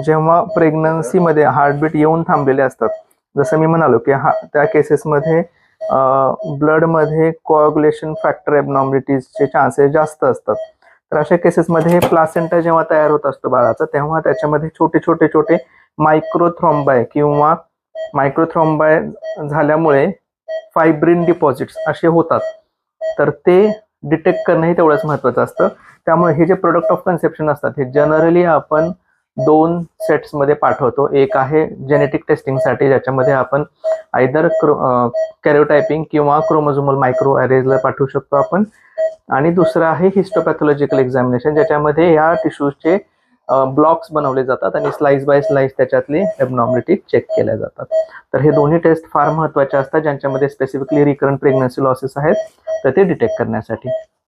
जेव्हा प्रेग्नन्सीमध्ये हार्टबीट येऊन थांबलेले असतात, जसं मी म्हणालो की त्या केसेसमध्ये ब्लडमध्ये कोआग्युलेशन फॅक्टर एबनॉर्मलिटीजचे चान्सेस जास्त असतात. तर अशा केसेसमध्ये प्लासेंटा जेव्हा तयार होत असतो बाळाचा, तेव्हा त्याच्यामध्ये छोटे छोटे छोटे मायक्रोथ्रॉम्बाय किंवा मायक्रोथ्रॉम्बाय झाल्यामुळे फायब्रिन डिपॉझिट्स असे होतात. तर ते डिटेक्ट करणंही तेवढंच महत्त्वाचं असतं. त्यामुळे हे जे प्रोडक्ट ऑफ कन्सेप्शन असतात, हे जनरली आपण 2 सेट्समध्ये पाठवतो. एक आहे जेनेटिक टेस्टिंगसाठी, ज्याच्यामध्ये आपण आयदर कॅरिओटायपिंग किंवा क्रोमोझोमल मायक्रो अरेजला पाठवू शकतो आपण. आणि दुसरं आहे हिस्टोपॅथॉलॉजिकल एक्झामिनेशन, ज्याच्यामध्ये या टिश्यूजचे ब्लॉक्स बनवले जातात आणि स्लाइस बाय स्लाइस त्याच्यातली एबनॉर्मलिटी चेक केल्या जातात. तर हे दोन्ही टेस्ट फार महत्त्वाचे असतात, ज्यांच्यामध्ये स्पेसिफिकली रिकरंट प्रेग्नन्सी लॉसेस आहेत, तर ते डिटेक्ट करण्यासाठी.